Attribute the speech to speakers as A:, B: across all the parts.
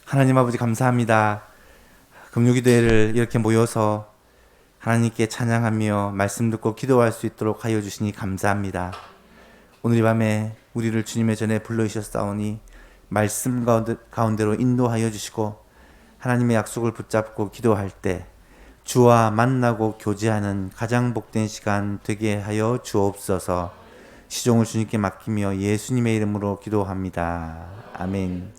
A: 하나님 아버지 감사합니다. 금요기도회를 이렇게 모여서 하나님께 찬양하며 말씀 듣고 기도할 수 있도록 하여 주시니 감사합니다. 오늘 이 밤에 우리를 주님의 전에 불러주셨사오니 말씀 가운데로 인도하여 주시고 하나님의 약속을 붙잡고 기도할 때 주와 만나고 교제하는 가장 복된 시간 되게 하여 주옵소서. 시종을 주님께 맡기며 예수님의 이름으로 기도합니다. 아멘.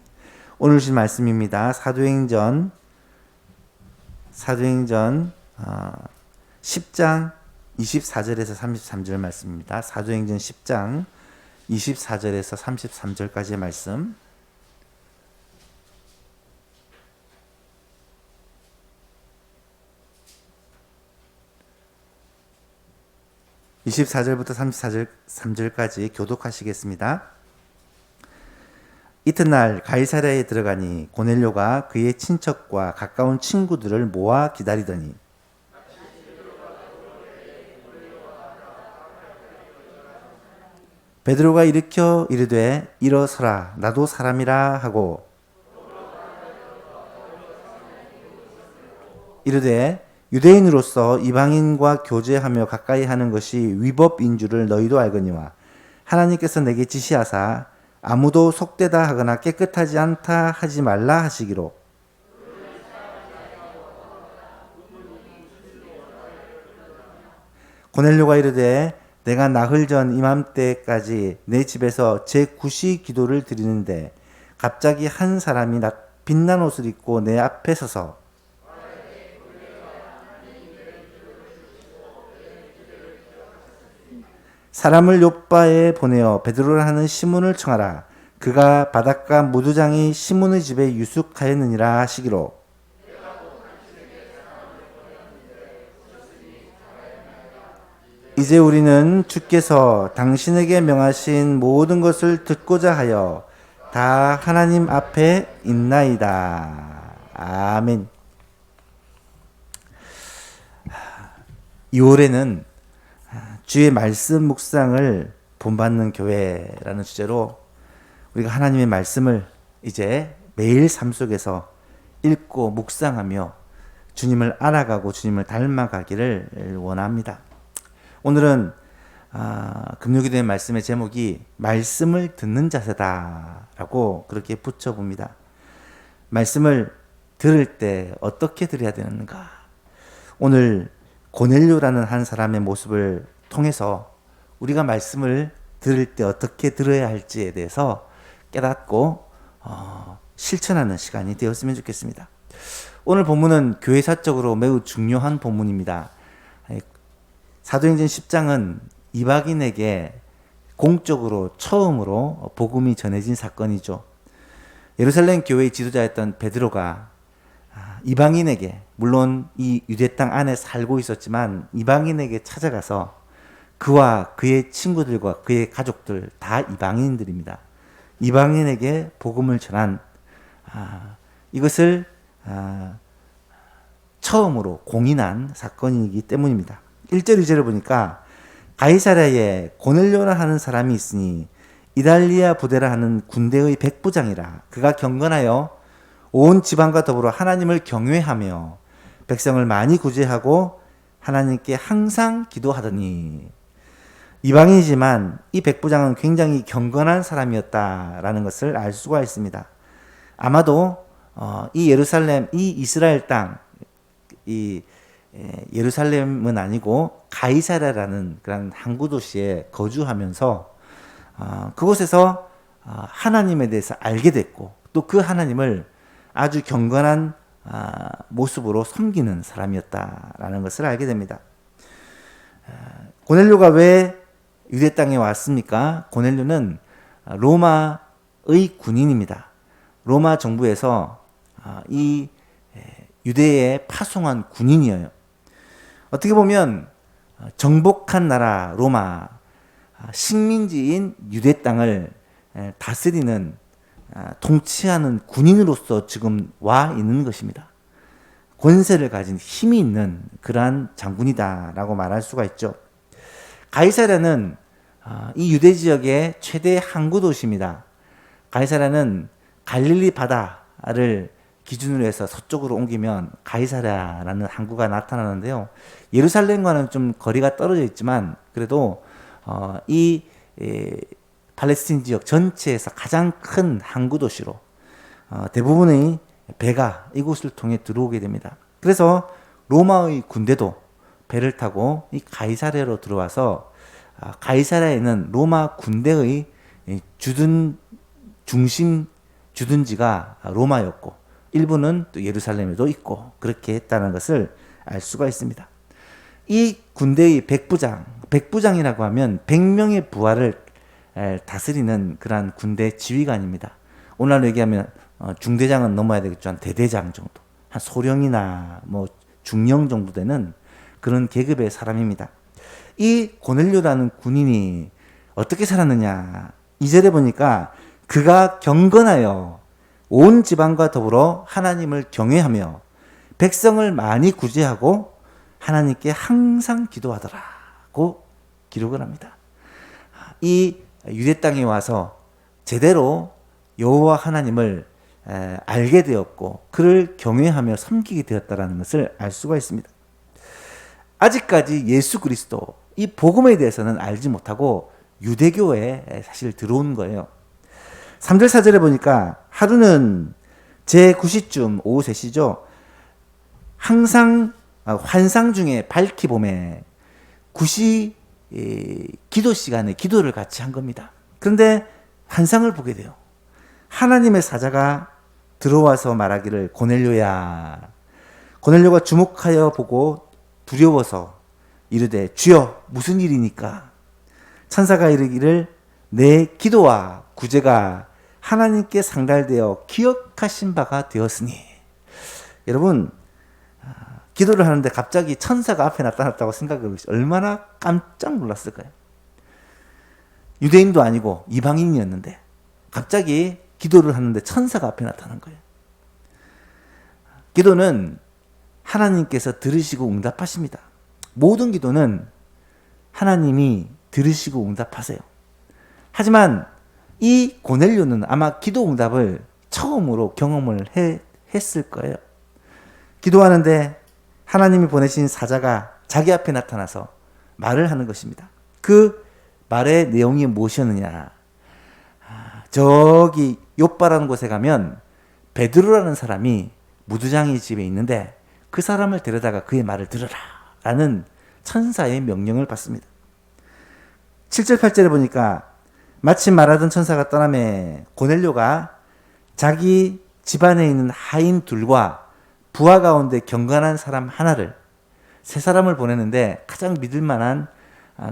A: 오늘 주신 말씀입니다. 사도행전 10장 24절에서 33절 말씀입니다. 사도행전 10장 24절에서 33절까지의 말씀. (24절부터 33절까지) 교독하시겠습니다. 이튿날 가이사랴에 들어가니 고넬료가 그의 친척과 가까운 친구들을 모아 기다리더니 베드로가 일으켜 이르되 일어서라 나도 사람이라 하고 이르되 유대인으로서 이방인과 교제하며 가까이 하는 것이 위법인 줄을 너희도 알거니와 하나님께서 내게 지시하사 아무도 속되다 하거나 깨끗하지 않다 하지 말라 하시기로 고넬료가 이르되 내가 나흘 전 이맘때까지 내 집에서 제9시 기도를 드리는데 갑자기 한 사람이 빛난 옷을 입고 내 앞에 서서 사람을 요빠에 보내어 베드로라 하는 시몬을 청하라. 그가 바닷가 무두장이 시몬의 집에 유숙하였느니라 하시기로 이제 우리는 주께서 당신에게 명하신 모든 것을 듣고자 하여 다 하나님 앞에 있나이다. 아멘. 2월에는 주의 말씀 묵상을 본받는 교회라는 주제로 우리가 하나님의 말씀을 이제 매일 삶 속에서 읽고 묵상하며 주님을 알아가고 주님을 닮아가기를 원합니다. 오늘은 금요기도의 말씀의 제목이 말씀을 듣는 자세다라고 그렇게 붙여봅니다. 말씀을 들을 때 어떻게 들어야 되는가? 오늘 고넬료라는 한 사람의 모습을 통해서 우리가 말씀을 들을 때 어떻게 들어야 할지에 대해서 깨닫고 실천하는 시간이 되었으면 좋겠습니다. 오늘 본문은 교회사적으로 매우 중요한 본문입니다. 사도행전 10장은 이방인에게 공적으로 처음으로 복음이 전해진 사건이죠. 예루살렘 교회의 지도자였던 베드로가 이방인에게, 물론 이 유대 땅 안에 살고 있었지만 이방인에게 찾아가서 그와 그의 친구들과 그의 가족들 다 이방인들입니다. 이방인에게 복음을 전한 이것을 처음으로 공인한 사건이기 때문입니다. 1절 2절을 보니까 가이사랴에 고넬료라 하는 사람이 있으니 이달리아 부대라 하는 군대의 백부장이라. 그가 경건하여 온 지방과 더불어 하나님을 경외하며 백성을 많이 구제하고 하나님께 항상 기도하더니. 이방인이지만 이 백부장은 굉장히 경건한 사람이었다라는 것을 알 수가 있습니다. 아마도 이 예루살렘, 이 이스라엘 땅, 이 예루살렘은 아니고 가이사랴라는 그런 항구 도시에 거주하면서 그곳에서 하나님에 대해서 알게 됐고 또 그 하나님을 아주 경건한 모습으로 섬기는 사람이었다라는 것을 알게 됩니다. 고넬료가 왜 유대 땅에 왔습니까? 고넬료는 로마의 군인입니다. 로마 정부에서 이 유대에 파송한 군인이에요. 어떻게 보면 정복한 나라 로마, 식민지인 유대 땅을 다스리는 통치하는 군인으로서 지금 와 있는 것입니다. 권세를 가진 힘이 있는 그러한 장군이다라고 말할 수가 있죠. 가이사랴는 이 유대 지역의 최대 항구 도시입니다. 가이사랴는 갈릴리 바다를 기준으로 해서 서쪽으로 옮기면 가이사랴라는 항구가 나타나는데요. 예루살렘과는 좀 거리가 떨어져 있지만 그래도 이 팔레스틴 지역 전체에서 가장 큰 항구 도시로 대부분의 배가 이곳을 통해 들어오게 됩니다. 그래서 로마의 군대도 배를 타고 이 가이사랴로 들어와서 가이사랴에는 로마 군대의 주둔지가 로마였고 일부는 또 예루살렘에도 있고 그렇게 했다는 것을 알 수가 있습니다. 이 군대의 백부장이라고 하면 100명의 부하를 다스리는 그러한 군대 지휘관입니다. 오늘날로 얘기하면 중대장은 넘어야 되겠죠. 한 대대장 정도, 한 소령이나 뭐 중령 정도 되는 그런 계급의 사람입니다. 이 고넬료라는 군인이 어떻게 살았느냐? 2절에 보니까 그가 경건하여 온 지방과 더불어 하나님을 경외하며 백성을 많이 구제하고 하나님께 항상 기도하더라고 기록을 합니다. 이 유대 땅에 와서 제대로 여호와 하나님을 알게 되었고 그를 경외하며 섬기게 되었다는 것을 알 수가 있습니다. 아직까지 예수 그리스도 이 복음에 대해서는 알지 못하고 유대교에 사실 들어온 거예요. 3절 4절에 보니까 하루는 제9시쯤 오후 3시죠. 항상 환상 중에 밝히 봄에 9시 기도 시간에 기도를 같이 한 겁니다. 그런데 환상을 보게 돼요. 하나님의 사자가 들어와서 말하기를 고넬료야. 고넬료가 주목하여 보고 두려워서 이르되 주여 무슨 일이니까? 천사가 이르기를 내 기도와 구제가 하나님께 상달되어 기억하신 바가 되었으니. 여러분 기도를 하는데 갑자기 천사가 앞에 나타났다고 생각해 보시죠. 얼마나 깜짝 놀랐을까요? 유대인도 아니고 이방인이었는데 갑자기 기도를 하는데 천사가 앞에 나타난 거예요. 기도는 하나님께서 들으시고 응답하십니다. 모든 기도는 하나님이 들으시고 응답하세요. 하지만 이 고넬료는 아마 기도 응답을 처음으로 경험을 했을 거예요. 기도하는데 하나님이 보내신 사자가 자기 앞에 나타나서 말을 하는 것입니다. 그 말의 내용이 무엇이었느냐? 저기 욥바라는 곳에 가면 베드로라는 사람이 무두장이 집에 있는데 그 사람을 데려다가 그의 말을 들으라 라는 천사의 명령을 받습니다. 7절 8절에 보니까 마침 말하던 천사가 떠나매 고넬료가 자기 집안에 있는 하인 둘과 부하 가운데 경건한 사람 하나를, 세 사람을 보내는데 가장 믿을 만한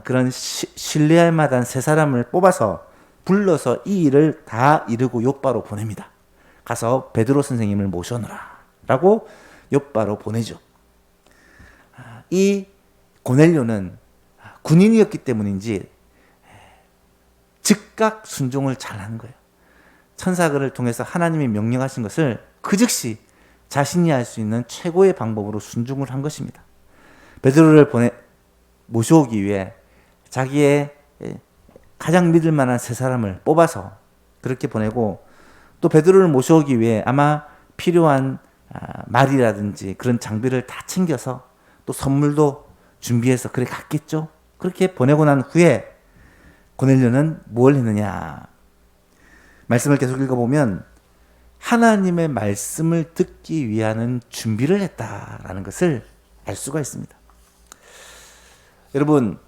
A: 그런 신뢰할 만한 세 사람을 뽑아서 불러서 이 일을 다 이루고 욥바로 보냅니다. 가서 베드로 선생님을 모셔놓으라 라고 욥바로 보내죠. 이 고넬료는 군인이었기 때문인지 즉각 순종을 잘하는 거예요. 천사를 통해서 하나님이 명령하신 것을 그 즉시 자신이 할 수 있는 최고의 방법으로 순종을 한 것입니다. 베드로를 모셔오기 위해 자기의 가장 믿을 만한 세 사람을 뽑아서 그렇게 보내고, 또 베드로를 모셔오기 위해 아마 필요한 말이라든지 그런 장비를 다 챙겨서 또 선물도 준비해서 그래 갔겠죠. 그렇게 보내고 난 후에 고넬료는 뭘 했느냐? 말씀을 계속 읽어보면 하나님의 말씀을 듣기 위한 준비를 했다라는 것을 알 수가 있습니다. 여러분,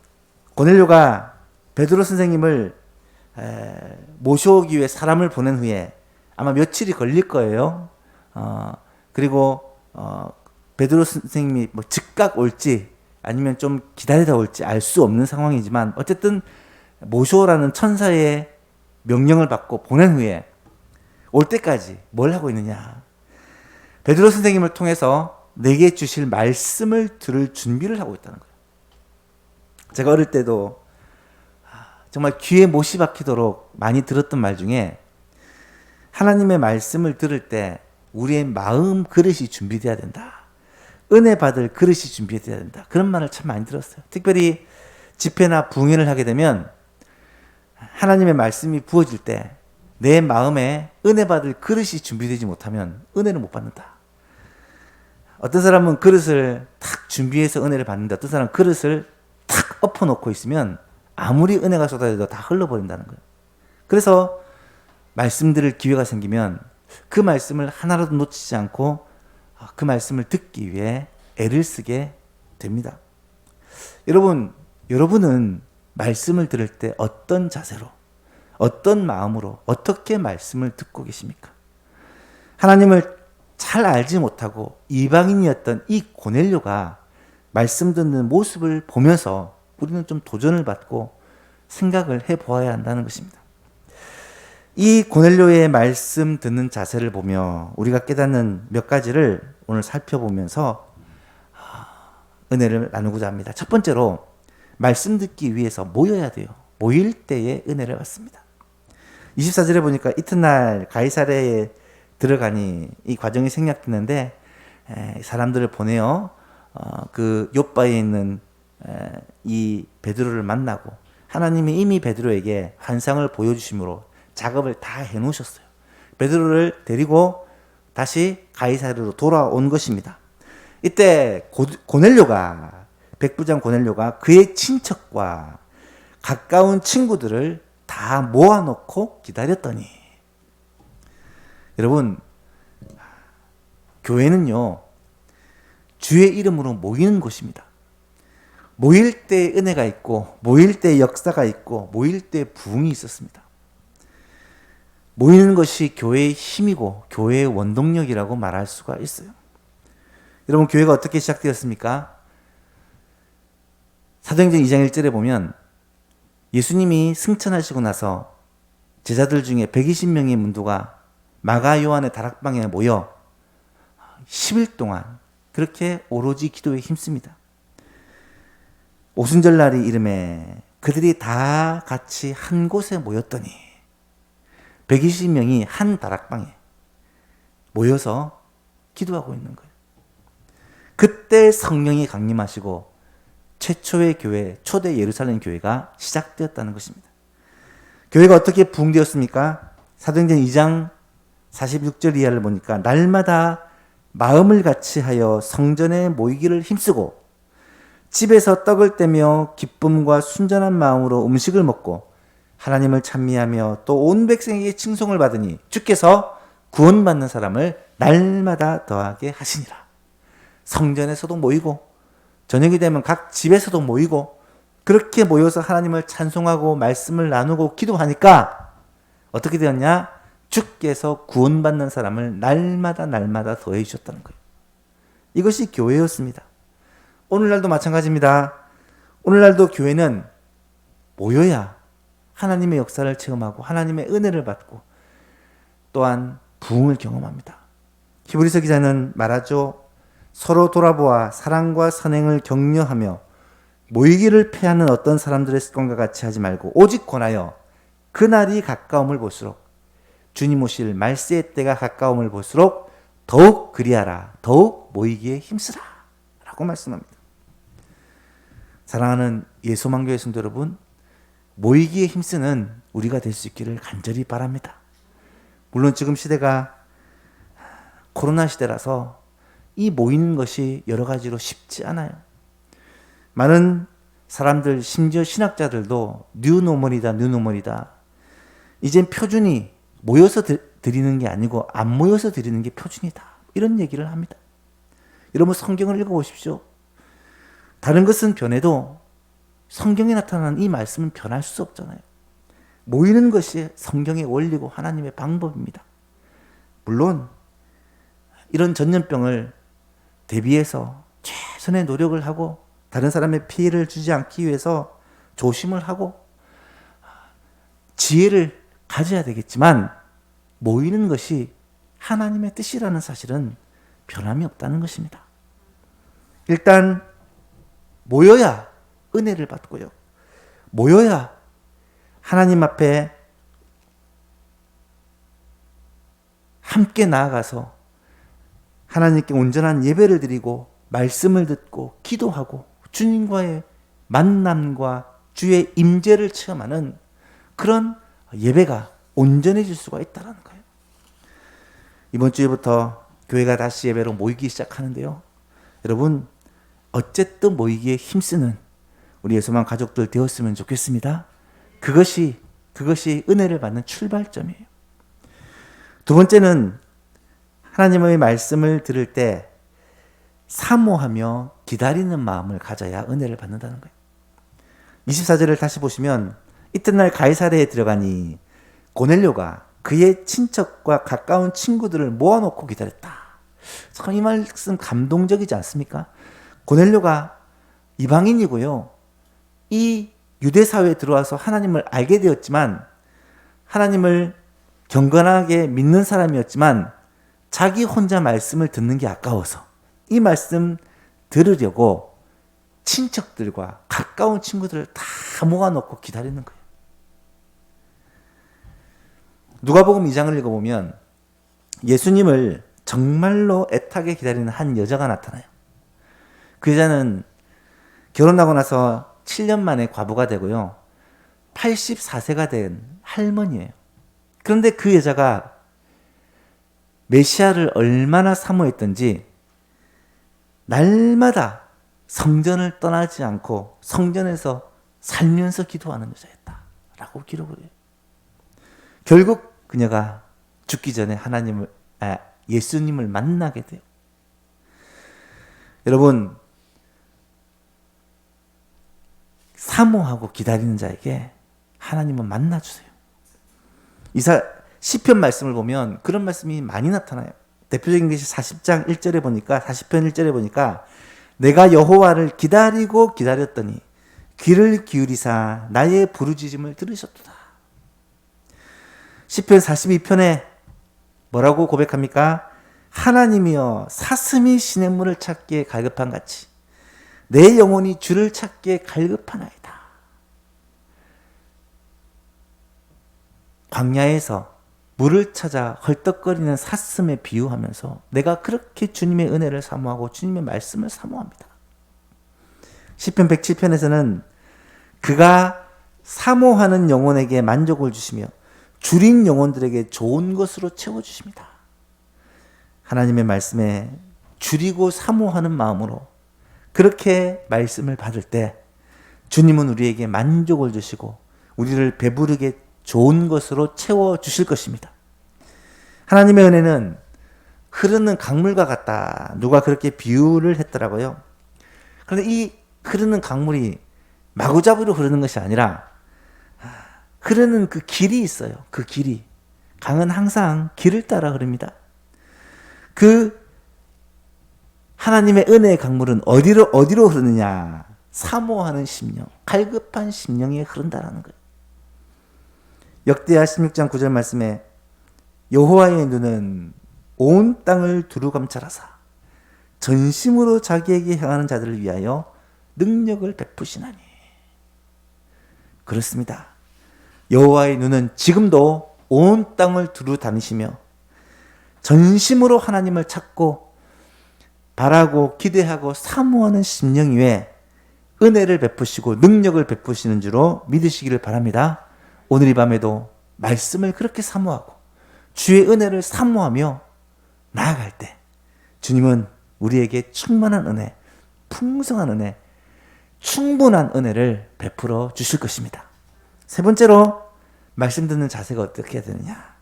A: 고넬료가 베드로 선생님을 모셔오기 위해 사람을 보낸 후에 아마 며칠이 걸릴 거예요. 그리고 베드로 선생님이 뭐 즉각 올지 아니면 좀 기다리다 올지 알 수 없는 상황이지만 어쨌든 모셔오라는 천사의 명령을 받고 보낸 후에 올 때까지 뭘 하고 있느냐? 베드로 선생님을 통해서 내게 주실 말씀을 들을 준비를 하고 있다는 거예요. 제가 어릴 때도 정말 귀에 못이 박히도록 많이 들었던 말 중에 하나님의 말씀을 들을 때 우리의 마음 그릇이 준비돼야 된다. 은혜 받을 그릇이 준비돼야 된다. 그런 말을 참 많이 들었어요. 특별히 집회나 부흥회를 하게 되면 하나님의 말씀이 부어질 때 내 마음에 은혜 받을 그릇이 준비되지 못하면 은혜를 못 받는다. 어떤 사람은 그릇을 탁 준비해서 은혜를 받는데 어떤 사람은 그릇을 탁 엎어놓고 있으면 아무리 은혜가 쏟아져도 다 흘러버린다는 거예요. 그래서 말씀 들을 기회가 생기면 그 말씀을 하나라도 놓치지 않고 그 말씀을 듣기 위해 애를 쓰게 됩니다. 여러분은 말씀을 들을 때 어떤 자세로, 어떤 마음으로, 어떻게 말씀을 듣고 계십니까? 하나님을 잘 알지 못하고 이방인이었던 이 고넬료가 말씀 듣는 모습을 보면서 우리는 좀 도전을 받고 생각을 해보아야 한다는 것입니다. 이 고넬료의 말씀 듣는 자세를 보며 우리가 깨닫는 몇 가지를 오늘 살펴보면서 은혜를 나누고자 합니다. 첫 번째로 말씀 듣기 위해서 모여야 돼요. 모일 때에 은혜를 받습니다. 24절에 보니까 이튿날 가이사랴에 들어가니 이 과정이 생략했는데 사람들을 보내어 그 욥바에 있는 이 베드로를 만나고 하나님이 이미 베드로에게 환상을 보여주심으로 작업을 다 해놓으셨어요. 베드로를 데리고 다시 가이사랴로 돌아온 것입니다. 이때 고넬료가 백부장 고넬료가 그의 친척과 가까운 친구들을 다 모아놓고 기다렸더니 여러분 교회는요 주의 이름으로 모이는 곳입니다. 모일 때 은혜가 있고 모일 때 역사가 있고 모일 때 부흥이 있었습니다. 모이는 것이 교회의 힘이고 교회의 원동력이라고 말할 수가 있어요. 여러분 교회가 어떻게 시작되었습니까? 사도행전 2장 1절에 보면 예수님이 승천하시고 나서 제자들 중에 120명의 문도가 마가 요한의 다락방에 모여 10일 동안 그렇게 오로지 기도에 힘씁니다. 오순절날이 이름에 그들이 다 같이 한 곳에 모였더니 120명이 한 다락방에 모여서 기도하고 있는 거예요. 그때 성령이 강림하시고 최초의 교회, 초대 예루살렘 교회가 시작되었다는 것입니다. 교회가 어떻게 부흥되었습니까? 사도행전 2장 46절 이하를 보니까 날마다 마음을 같이 하여 성전에 모이기를 힘쓰고 집에서 떡을 떼며 기쁨과 순전한 마음으로 음식을 먹고 하나님을 찬미하며 또 온 백성에게 칭송을 받으니 주께서 구원받는 사람을 날마다 더하게 하시니라. 성전에서도 모이고 저녁이 되면 각 집에서도 모이고 그렇게 모여서 하나님을 찬송하고 말씀을 나누고 기도하니까 어떻게 되었냐? 주께서 구원받는 사람을 날마다 더해 주셨다는 거예요. 이것이 교회였습니다. 오늘날도 마찬가지입니다. 오늘날도 교회는 모여야 하나님의 역사를 체험하고 하나님의 은혜를 받고 또한 부흥을 경험합니다. 히브리서 기자는 말하죠. 서로 돌아보아 사랑과 선행을 격려하며 모이기를 패하는 어떤 사람들의 습관과 같이 하지 말고 오직 권하여 그날이 가까움을 볼수록 주님 오실 말세의 때가 가까움을 볼수록 더욱 그리하라. 더욱 모이기에 힘쓰라. 라고 말씀합니다. 사랑하는 예소망교회 성도 여러분, 모이기에 힘쓰는 우리가 될 수 있기를 간절히 바랍니다. 물론 지금 시대가 코로나 시대라서 이 모이는 것이 여러 가지로 쉽지 않아요. 많은 사람들, 심지어 신학자들도 뉴노멀이다. 이젠 표준이 모여서 드리는 게 아니고 안 모여서 드리는 게 표준이다. 이런 얘기를 합니다. 여러분 성경을 읽어보십시오. 다른 것은 변해도 성경에 나타나는 이 말씀은 변할 수 없잖아요. 모이는 것이 성경의 원리고 하나님의 방법입니다. 물론 이런 전염병을 대비해서 최선의 노력을 하고 다른 사람의 피해를 주지 않기 위해서 조심을 하고 지혜를 가져야 되겠지만 모이는 것이 하나님의 뜻이라는 사실은 변함이 없다는 것입니다. 일단 모여야 은혜를 받고요. 모여야 하나님 앞에 함께 나아가서 하나님께 온전한 예배를 드리고 말씀을 듣고 기도하고 주님과의 만남과 주의 임재를 체험하는 그런 예배가 온전해질 수가 있다는 거예요. 이번 주에부터 교회가 다시 예배로 모이기 시작하는데요. 여러분, 어쨌든 모이기에 힘쓰는 우리 예수만 가족들 되었으면 좋겠습니다. 그것이 은혜를 받는 출발점이에요. 두 번째는 하나님의 말씀을 들을 때 사모하며 기다리는 마음을 가져야 은혜를 받는다는 거예요. 24절을 다시 보시면 이튿날 가이사랴에 들어가니 고넬료가 그의 친척과 가까운 친구들을 모아놓고 기다렸다. 참 이 말씀 감동적이지 않습니까? 고넬료가 이방인이고요. 이 유대 사회에 들어와서 하나님을 알게 되었지만 하나님을 경건하게 믿는 사람이었지만 자기 혼자 말씀을 듣는 게 아까워서 이 말씀 들으려고 친척들과 가까운 친구들을 다 모아놓고 기다리는 거예요. 누가복음 2장을 읽어보면 예수님을 정말로 애타게 기다리는 한 여자가 나타나요. 그 여자는 결혼하고 나서 7년 만에 과부가 되고요. 84세가 된 할머니예요. 그런데 그 여자가 메시아를 얼마나 사모했던지 날마다 성전을 떠나지 않고 성전에서 살면서 기도하는 여자였다라고 기록을 해요. 결국 그녀가 죽기 전에 예수님을 만나게 돼요. 여러분, 사모하고 기다리는 자에게 하나님은 만나주세요. 시편 말씀을 보면 그런 말씀이 많이 나타나요. 대표적인 것이 40장 1절에 보니까 40편 1절에 보니까 내가 여호와를 기다리고 기다렸더니 귀를 기울이사 나의 부르짖음을 들으셨도다. 시편 42편에 뭐라고 고백합니까? 하나님이여 사슴이 시냇물을 찾기에 갈급한 같이 내 영혼이 주를 찾기에 갈급하나이다. 광야에서 물을 찾아 헐떡거리는 사슴에 비유하면서 내가 그렇게 주님의 은혜를 사모하고 주님의 말씀을 사모합니다. 시편 107편에서는 그가 사모하는 영혼에게 만족을 주시며 줄인 영혼들에게 좋은 것으로 채워주십니다. 하나님의 말씀에 줄이고 사모하는 마음으로 그렇게 말씀을 받을 때 주님은 우리에게 만족을 주시고 우리를 배부르게 좋은 것으로 채워주실 것입니다. 하나님의 은혜는 흐르는 강물과 같다. 누가 그렇게 비유를 했더라고요. 그런데 이 흐르는 강물이 마구잡이로 흐르는 것이 아니라 흐르는 그 길이 있어요. 그 길이. 강은 항상 길을 따라 흐릅니다. 그 하나님의 은혜의 강물은 어디로 흐르느냐? 사모하는 심령, 갈급한 심령에 흐른다라는 거예요. 역대하 16장 9절 말씀에 여호와의 눈은 온 땅을 두루 감찰하사 전심으로 자기에게 향하는 자들을 위하여 능력을 베푸시나니. 그렇습니다. 여호와의 눈은 지금도 온 땅을 두루 다니시며 전심으로 하나님을 찾고 바라고 기대하고 사모하는 심령 위에 은혜를 베푸시고 능력을 베푸시는 줄로 믿으시기를 바랍니다. 오늘 이 밤에도 말씀을 그렇게 사모하고 주의 은혜를 사모하며 나아갈 때 주님은 우리에게 충만한 은혜, 풍성한 은혜, 충분한 은혜를 베풀어 주실 것입니다. 세 번째로 말씀 듣는 자세가 어떻게 해야 되느냐?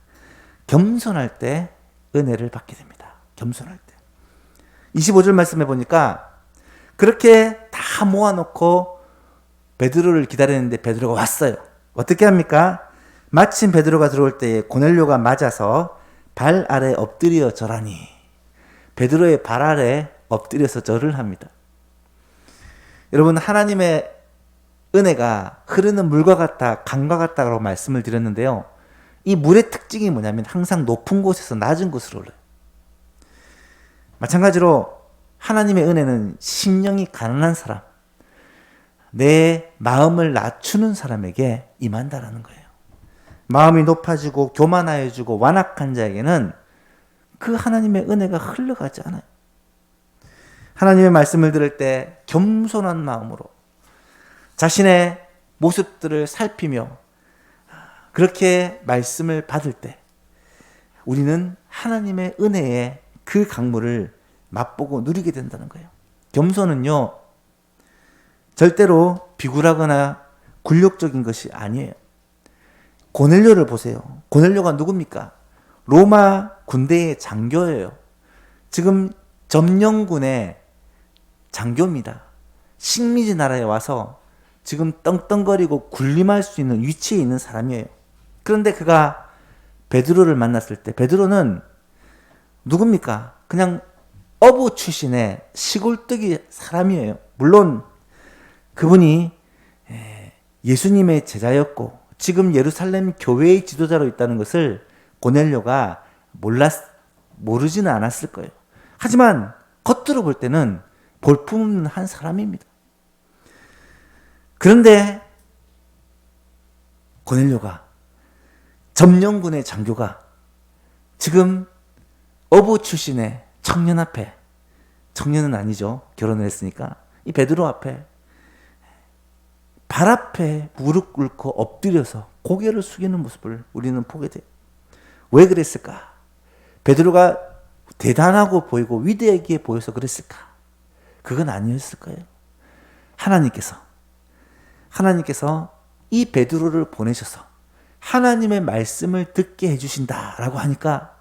A: 겸손할 때 은혜를 받게 됩니다. 겸손할 때. 25절 말씀해 보니까 그렇게 다 모아놓고 베드로를 기다리는데 베드로가 왔어요. 어떻게 합니까? 마침 베드로가 들어올 때에 고넬료가 맞아서 발 아래 엎드려 절하니. 베드로의 발 아래 엎드려서 절을 합니다. 여러분, 하나님의 은혜가 흐르는 물과 같다, 강과 같다라고 말씀을 드렸는데요. 이 물의 특징이 뭐냐면 항상 높은 곳에서 낮은 곳으로 올라요. 마찬가지로 하나님의 은혜는 심령이 가난한 사람, 내 마음을 낮추는 사람에게 임한다라는 거예요. 마음이 높아지고 교만하여지고 완악한 자에게는 그 하나님의 은혜가 흘러가지 않아요. 하나님의 말씀을 들을 때 겸손한 마음으로 자신의 모습들을 살피며 그렇게 말씀을 받을 때 우리는 하나님의 은혜의 그 강물을 맛보고 누리게 된다는 거예요. 겸손은요, 절대로 비굴하거나 굴욕적인 것이 아니에요. 고넬료를 보세요. 고넬료가 누굽니까? 로마 군대의 장교예요. 지금 점령군의 장교입니다. 식민지 나라에 와서 지금 떵떵거리고 군림할 수 있는 위치에 있는 사람이에요. 그런데 그가 베드로를 만났을 때 베드로는 누굽니까? 그냥 어부 출신의 시골뜨기 사람이에요. 물론 그분이 예수님의 제자였고 지금 예루살렘 교회의 지도자로 있다는 것을 고넬료가 모르지는 않았을 거예요. 하지만 겉으로 볼 때는 볼품없는 한 사람입니다. 그런데 고넬료가, 점령군의 장교가 지금 어부 출신의 청년 앞에, 청년은 아니죠, 결혼을 했으니까, 이 베드로 앞에 발 앞에 무릎 꿇고 엎드려서 고개를 숙이는 모습을 우리는 보게 돼요. 왜 그랬을까? 베드로가 대단하고 보이고 위대하게 보여서 그랬을까? 그건 아니었을 거예요. 하나님께서 이 베드로를 보내셔서 하나님의 말씀을 듣게 해주신다라고 하니까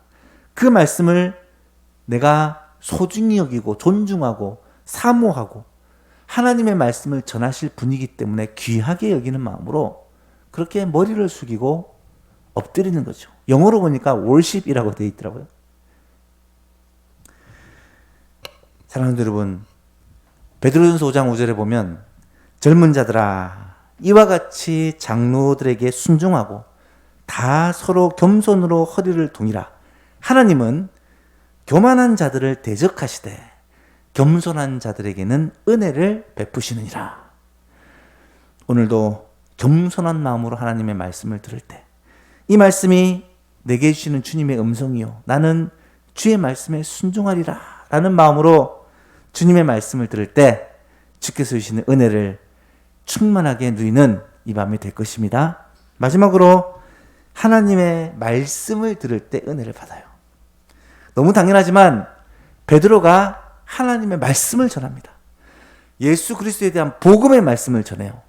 A: 그 말씀을 내가 소중히 여기고 존중하고 사모하고 하나님의 말씀을 전하실 분이기 때문에 귀하게 여기는 마음으로 그렇게 머리를 숙이고 엎드리는 거죠. 영어로 보니까 worship이라고 되어 있더라고요. 사랑하는 여러분, 베드로전서 5장 5절에 보면 젊은 자들아 이와 같이 장로들에게 순종하고 다 서로 겸손으로 허리를 동이라. 하나님은 교만한 자들을 대적하시되 겸손한 자들에게는 은혜를 베푸시느니라. 오늘도 겸손한 마음으로 하나님의 말씀을 들을 때 이 말씀이 내게 주시는 주님의 음성이요 나는 주의 말씀에 순종하리라 라는 마음으로 주님의 말씀을 들을 때 주께서 주시는 은혜를 충만하게 누리는 이 밤이 될 것입니다. 마지막으로 하나님의 말씀을 들을 때 은혜를 받아요. 너무 당연하지만 베드로가 하나님의 말씀을 전합니다. 예수 그리스도에 대한 복음의 말씀을 전해요.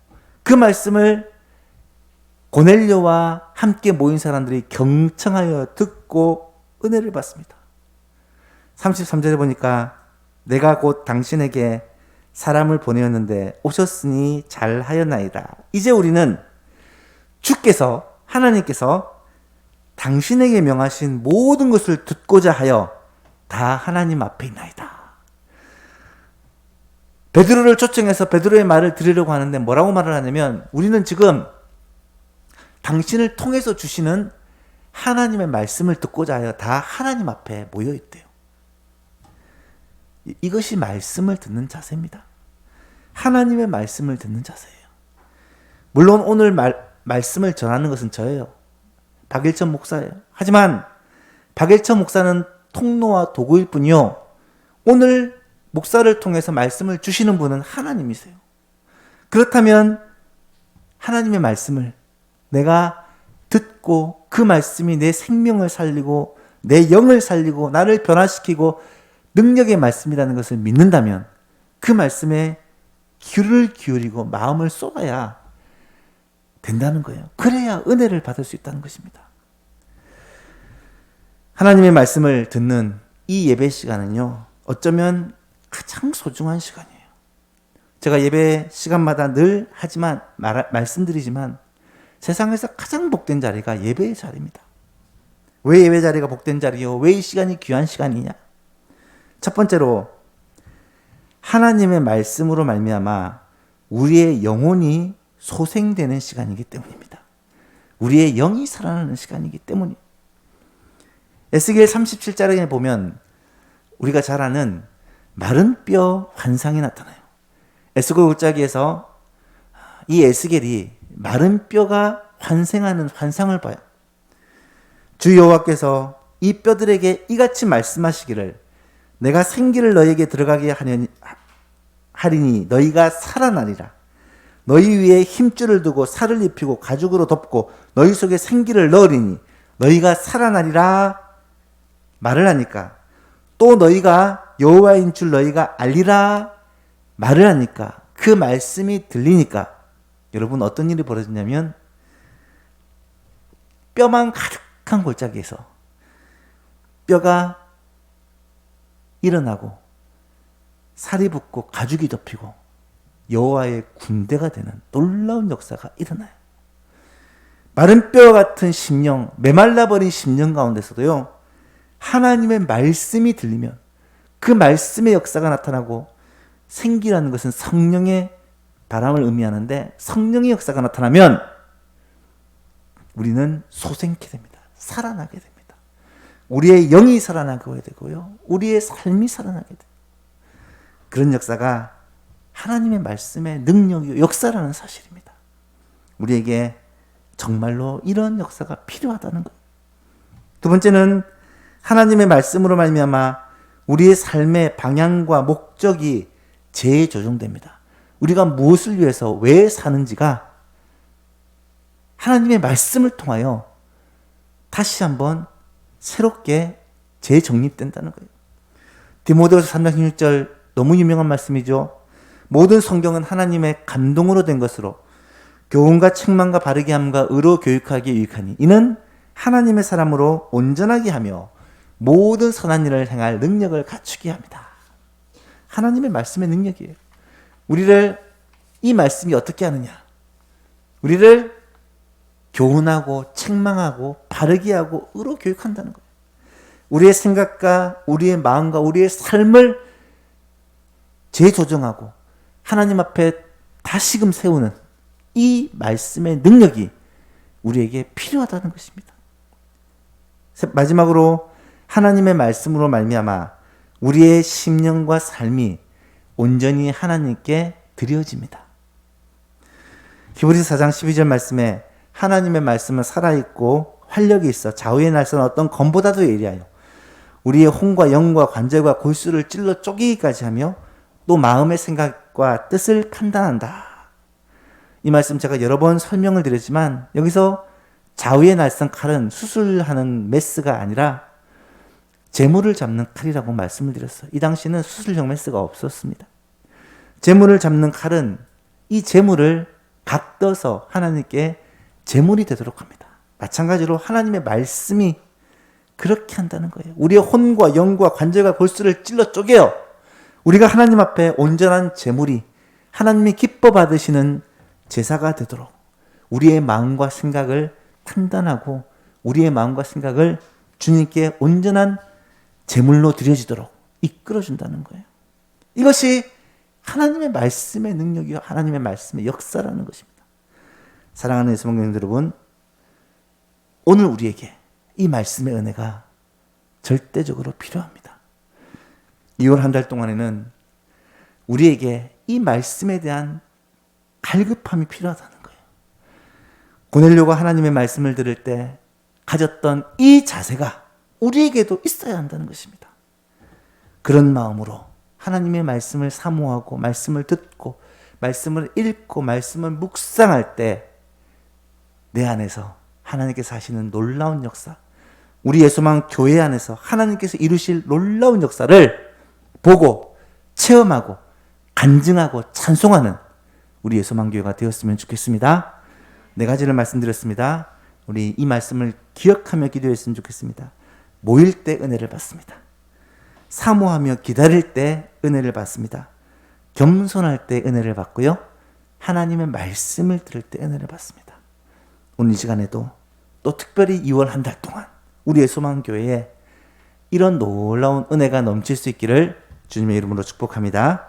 A: 그 말씀을 고넬료와 함께 모인 사람들이 경청하여 듣고 은혜를 받습니다. 33절에 보니까 내가 곧 당신에게 사람을 보내었는데 오셨으니 잘하였나이다. 이제 우리는 주께서, 하나님께서 당신에게 명하신 모든 것을 듣고자 하여 다 하나님 앞에 있나이다. 베드로를 초청해서 베드로의 말을 들으려고 하는데 뭐라고 말을 하냐면 우리는 지금 당신을 통해서 주시는 하나님의 말씀을 듣고자 하여 다 하나님 앞에 모여 있대요. 이것이 말씀을 듣는 자세입니다. 하나님의 말씀을 듣는 자세예요. 물론 오늘 말씀을 전하는 것은 저예요. 박일천 목사예요. 하지만 박일천 목사는 통로와 도구일 뿐이요. 오늘 목사를 통해서 말씀을 주시는 분은 하나님이세요. 그렇다면 하나님의 말씀을 내가 듣고 그 말씀이 내 생명을 살리고 내 영을 살리고 나를 변화시키고 능력의 말씀이라는 것을 믿는다면 그 말씀에 귀를 기울이고 마음을 쏟아야 된다는 거예요. 그래야 은혜를 받을 수 있다는 것입니다. 하나님의 말씀을 듣는 이 예배 시간은요, 어쩌면 가장 소중한 시간이에요. 제가 예배 시간마다 늘 말씀드리지만 세상에서 가장 복된 자리가 예배의 자리입니다. 왜 예배 자리가 복된 자리요? 왜 이 시간이 귀한 시간이냐? 첫 번째로 하나님의 말씀으로 말미암아 우리의 영혼이 소생되는 시간이기 때문입니다. 우리의 영이 살아나는 시간이기 때문이에요. 에스겔 37장에 보면 우리가 잘 아는 마른 뼈 환상이 나타나요. 에스겔 골짜기에서 이 에스겔이 마른 뼈가 환생하는 환상을 봐요. 주 여호와께서 이 뼈들에게 이같이 말씀하시기를 내가 생기를 너에게 들어가게 하리니 너희가 살아나리라. 너희 위에 힘줄을 두고 살을 입히고 가죽으로 덮고 너희 속에 생기를 넣으리니 너희가 살아나리라 말을 하니까, 또 너희가 여호와인 줄 너희가 알리라 말을 하니까, 그 말씀이 들리니까 여러분 어떤 일이 벌어졌냐면 뼈만 가득한 골짜기에서 뼈가 일어나고 살이 붙고 가죽이 덮이고 여호와의 군대가 되는 놀라운 역사가 일어나요. 마른 뼈 같은 심령, 메말라버린 심령 가운데서도요, 하나님의 말씀이 들리면 그 말씀의 역사가 나타나고, 생기라는 것은 성령의 바람을 의미하는데 성령의 역사가 나타나면 우리는 소생케 됩니다. 살아나게 됩니다. 우리의 영이 살아나게 되고요, 우리의 삶이 살아나게 돼요. 그런 역사가 하나님의 말씀의 능력이요 역사라는 사실입니다. 우리에게 정말로 이런 역사가 필요하다는 것. 두 번째는 하나님의 말씀으로 말미암아 우리의 삶의 방향과 목적이 재조정됩니다. 우리가 무엇을 위해서 왜 사는지가 하나님의 말씀을 통하여 다시 한번 새롭게 재정립된다는 거예요. 디모데후서 3장 16절 너무 유명한 말씀이죠. 모든 성경은 하나님의 감동으로 된 것으로 교훈과 책망과 바르게 함과 의로 교육하기에 유익하니 이는 하나님의 사람으로 온전하게 하며 모든 선한 일을 행할 능력을 갖추게 합니다. 하나님의 말씀의 능력이에요. 우리를 이 말씀이 어떻게 하느냐? 우리를 교훈하고 책망하고 바르게 하고 의로 교육한다는 거예요. 우리의 생각과 우리의 마음과 우리의 삶을 재조정하고 하나님 앞에 다시금 세우는 이 말씀의 능력이 우리에게 필요하다는 것입니다. 마지막으로 하나님의 말씀으로 말미암아 우리의 심령과 삶이 온전히 하나님께 드려집니다. 히브리서 4장 12절 말씀에 하나님의 말씀은 살아있고 활력이 있어 좌우의 날선 어떤 검보다도 예리하여 우리의 혼과 영과 관절과 골수를 찔러 쪼개기까지 하며 또 마음의 생각과 뜻을 판단한다. 이 말씀 제가 여러 번 설명을 드렸지만 여기서 좌우의 날선 칼은 수술하는 메스가 아니라 재물을 잡는 칼이라고 말씀을 드렸어요. 이 당시는 수술용 메스가 없었습니다. 재물을 잡는 칼은 이 재물을 각떠서 하나님께 재물이 되도록 합니다. 마찬가지로 하나님의 말씀이 그렇게 한다는 거예요. 우리의 혼과 영과 관절과 골수를 찔러 쪼개요. 우리가 하나님 앞에 온전한 재물이 하나님이 기뻐 받으시는 제사가 되도록 우리의 마음과 생각을 판단하고 우리의 마음과 생각을 주님께 온전한 제물로 드려지도록 이끌어준다는 거예요. 이것이 하나님의 말씀의 능력이요 하나님의 말씀의 역사라는 것입니다. 사랑하는 예수 성도 여러분, 오늘 우리에게 이 말씀의 은혜가 절대적으로 필요합니다. 2월 한 달 동안에는 우리에게 이 말씀에 대한 갈급함이 필요하다는 거예요. 고넬료가 하나님의 말씀을 들을 때 가졌던 이 자세가 우리에게도 있어야 한다는 것입니다. 그런 마음으로 하나님의 말씀을 사모하고 말씀을 듣고 말씀을 읽고 말씀을 묵상할 때 내 안에서 하나님께서 하시는 놀라운 역사, 우리 예수만 교회 안에서 하나님께서 이루실 놀라운 역사를 보고 체험하고 간증하고 찬송하는 우리 예수만 교회가 되었으면 좋겠습니다. 네 가지를 말씀드렸습니다. 우리 이 말씀을 기억하며 기도했으면 좋겠습니다. 모일 때 은혜를 받습니다. 사모하며 기다릴 때 은혜를 받습니다. 겸손할 때 은혜를 받고요. 하나님의 말씀을 들을 때 은혜를 받습니다. 오늘 이 시간에도 또 특별히 2월 한 달 동안 우리의 소망교회에 이런 놀라운 은혜가 넘칠 수 있기를 주님의 이름으로 축복합니다.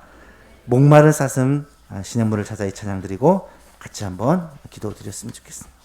A: 목마른 사슴 시냇물을 찾아 이 찬양 드리고 같이 한번 기도드렸으면 좋겠습니다.